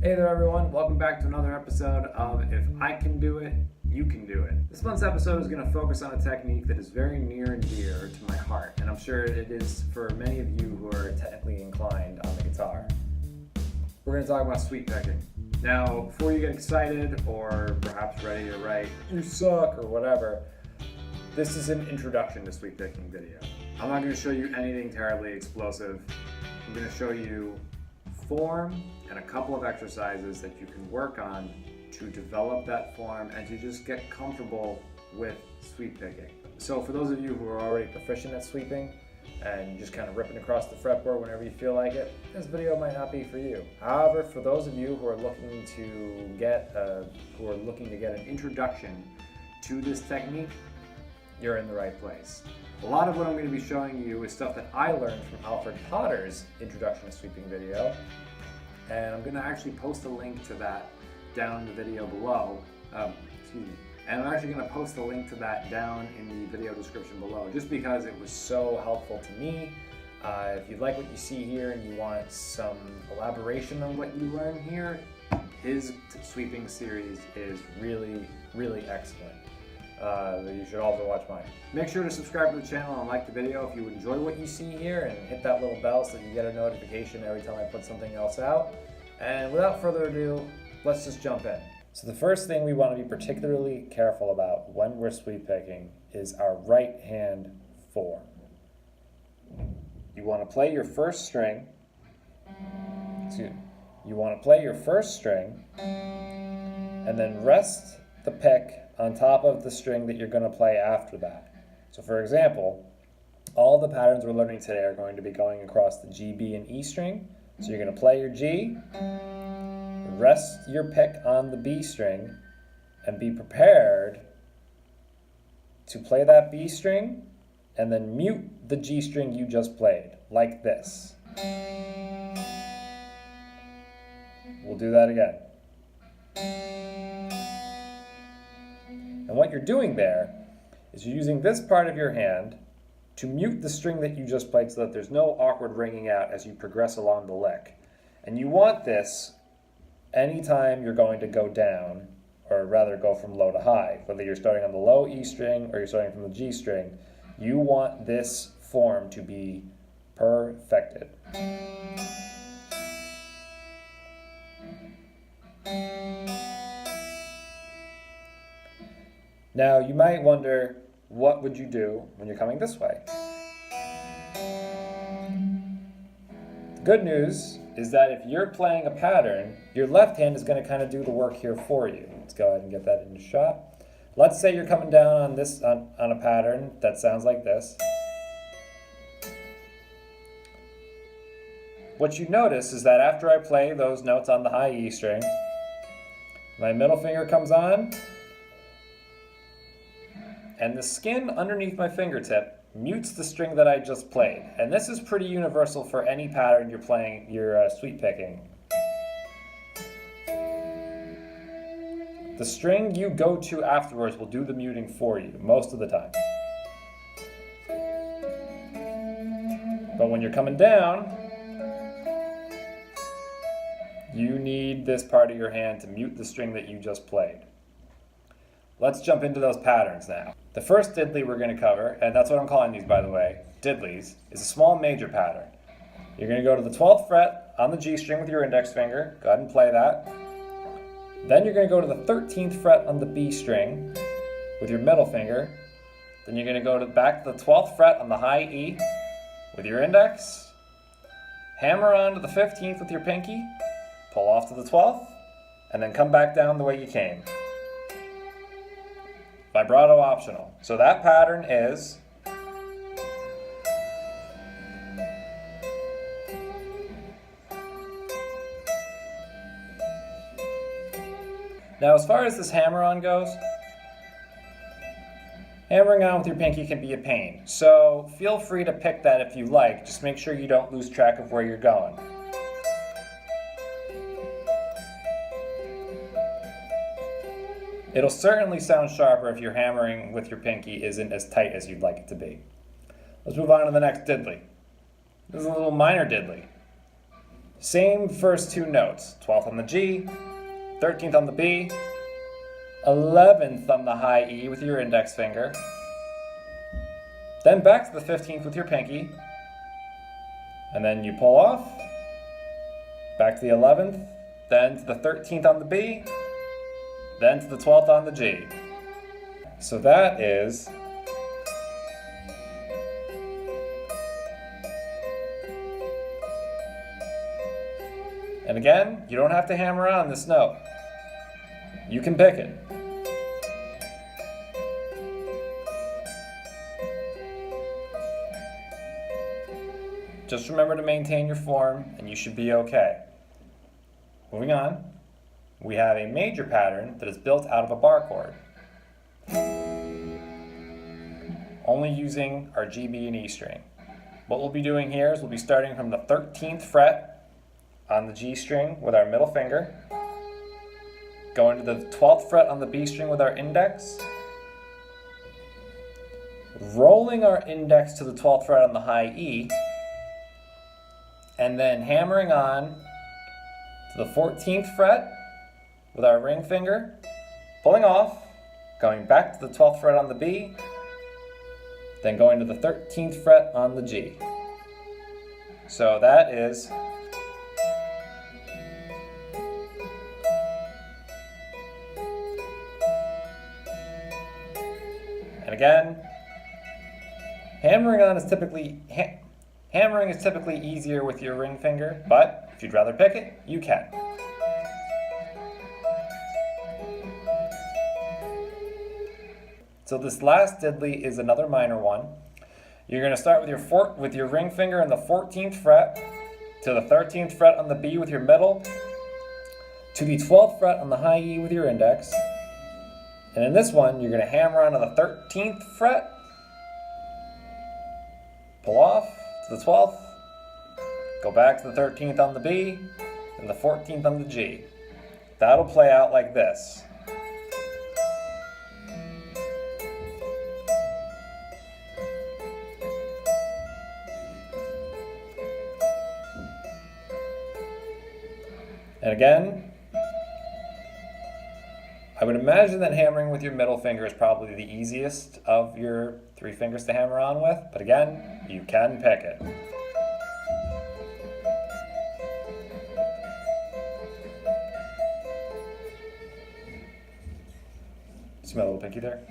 Hey there everyone, welcome back to another episode of If I Can Do It, You Can Do It. This month's episode is going to focus on a technique that is very near and dear to my heart, and I'm sure it is for many of you who are technically inclined on the guitar. We're going to talk about sweep picking. Now, before you get excited or perhaps ready to write, you suck or whatever, this is an introduction to sweep picking video. I'm not going to show you anything terribly explosive. I'm going to show you form and a couple of exercises that you can work on to develop that form and to just get comfortable with sweep picking. So for those of you who are already proficient at sweeping and just kind of ripping across the fretboard whenever you feel like it, this video might not be for you. However, for those of you who are looking to get an introduction to this technique, you're in the right place. A lot of what I'm going to be showing you is stuff that I learned from Alfred Potter's introduction to sweeping video, and I'm going to actually post a link to that down in the video below. And I'm actually going to post a link to that down in the video description below, just because it was so helpful to me. If you like what you see here and you want some elaboration on what you learn here, his sweeping series is really, really excellent. You should also watch mine. Make sure to subscribe to the channel and like the video if you enjoy what you see here, and hit that little bell so you get a notification every time I put something else out. And without further ado, let's just jump in. So the first thing we want to be particularly careful about when we're sweep picking is our right hand form. You want to play your first string. You want to play your first string and then rest the pick on top of the string that you're going to play after that. So for example, all the patterns we're learning today are going to be going across the G, B, and E string. So you're going to play your G, rest your pick on the B string, and be prepared to play that B string and then mute the G string you just played, like this. We'll do that again. And what you're doing there is you're using this part of your hand to mute the string that you just played so that there's no awkward ringing out as you progress along the lick. And you want this anytime you're going to go down, or rather go from low to high. Whether you're starting on the low E string or you're starting from the G string, you want this form to be perfected. Now, you might wonder, what would you do when you're coming this way? The good news is that if you're playing a pattern, your left hand is going to kind of do the work here for you. Let's go ahead and get that into shot. Let's say you're coming down on this on a pattern that sounds like this. What you notice is that after I play those notes on the high E string, my middle finger comes on, and the skin underneath my fingertip mutes the string that I just played. And this is pretty universal for any pattern you're playing, you're sweep picking. The string you go to afterwards will do the muting for you, most of the time. But when you're coming down, you need this part of your hand to mute the string that you just played. Let's jump into those patterns now. The first diddly we're going to cover, and that's what I'm calling these by the way, diddlies, is a small major pattern. You're going to go to the 12th fret on the G string with your index finger. Go ahead and play that. Then you're going to go to the 13th fret on the B string with your middle finger. Then you're going to go back to the 12th fret on the high E with your index. Hammer on to the 15th with your pinky. Pull off to the 12th, and then come back down the way you came. Vibrato optional. So that pattern is now, as far as this hammer on goes, hammering on with your pinky can be a pain. So feel free to pick that if you like. Just make sure you don't lose track of where you're going. It'll certainly sound sharper if your hammering with your pinky isn't as tight as you'd like it to be. Let's move on to the next diddly. This is a little minor diddly. Same first two notes, 12th on the G, 13th on the B, 11th on the high E with your index finger, then back to the 15th with your pinky, and then you pull off, back to the 11th, then to the 13th on the B, then to the 12th on the G. So that is and again, you don't have to hammer on this note. You can pick it. Just remember to maintain your form and you should be okay. Moving on, we have a major pattern that is built out of a bar chord. Only using our G, B, and E string. What we'll be doing here is we'll be starting from the 13th fret on the G string with our middle finger, going to the 12th fret on the B string with our index, rolling our index to the 12th fret on the high E, and then hammering on to the 14th fret with our ring finger, pulling off, going back to the 12th fret on the B, then going to the 13th fret on the G. So that is and again, hammering is typically easier with your ring finger, but if you'd rather pick it, you can. So this last diddly is another minor one. You're going to start with your ring finger in the 14th fret to the 13th fret on the B with your middle, to the 12th fret on the high E with your index. And in this one, you're going to hammer on to the 13th fret, pull off to the 12th, go back to the 13th on the B, and the 14th on the G. That'll play out like this. And again, I would imagine that hammering with your middle finger is probably the easiest of your three fingers to hammer on with, but again, you can pick it. See my little pinky there?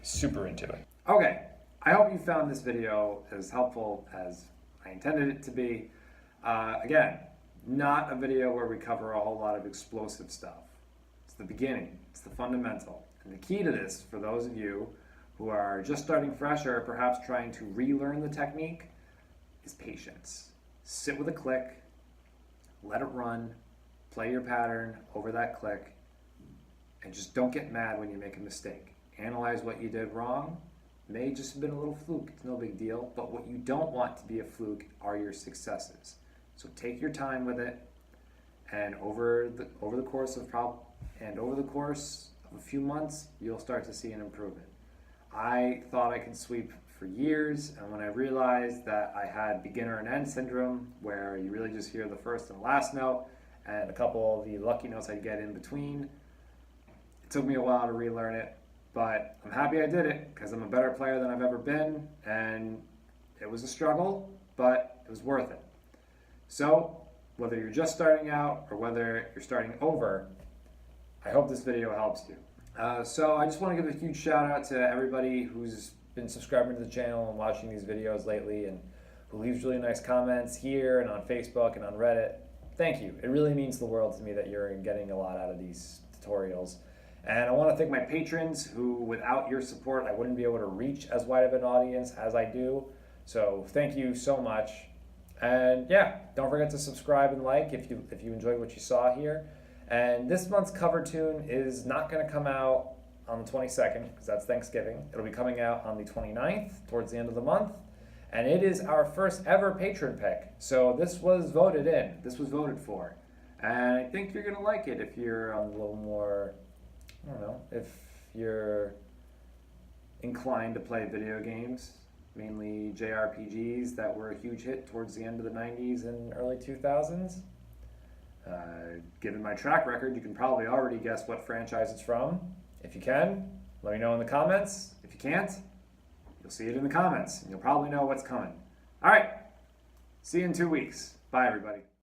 Super into it. Okay, I hope you found this video as helpful as I intended it to be. Again, not a video where we cover a whole lot of explosive stuff. It's the beginning, it's the fundamental. And the key to this, for those of you who are just starting fresh or perhaps trying to relearn the technique, is patience. Sit with a click, let it run, play your pattern over that click, and just don't get mad when you make a mistake. Analyze what you did wrong. It may just have been a little fluke, it's no big deal, but what you don't want to be a fluke are your successes. So take your time with it, and over the course of a few months, you'll start to see an improvement. I thought I could sweep for years, and when I realized that I had beginner and end syndrome, where you really just hear the first and last note, and a couple of the lucky notes I'd get in between, it took me a while to relearn it, but I'm happy I did it, because I'm a better player than I've ever been, and it was a struggle, but it was worth it. So, whether you're just starting out or whether you're starting over, I hope this video helps you. So I just want to give a huge shout out to everybody who's been subscribing to the channel and watching these videos lately and who leaves really nice comments here and on Facebook and on Reddit. Thank you. It really means the world to me that you're getting a lot out of these tutorials. And I want to thank my patrons who, without your support, I wouldn't be able to reach as wide of an audience as I do. So thank you so much. And yeah, don't forget to subscribe and like if you enjoyed what you saw here. And this month's cover tune is not going to come out on the 22nd because that's Thanksgiving. It'll be coming out on the 29th towards the end of the month. And it is our first ever patron pick. So this was voted in. This was voted for. And I think you're going to like it if you're a little more, I don't know, if you're inclined to play video games. mainly JRPGs that were a huge hit towards the end of the 90s and early 2000s. Given my track record, you can probably already guess what franchise it's from. If you can, let me know in the comments. If you can't, you'll see it in the comments, and you'll probably know what's coming. All right, see you in 2 weeks. Bye, everybody.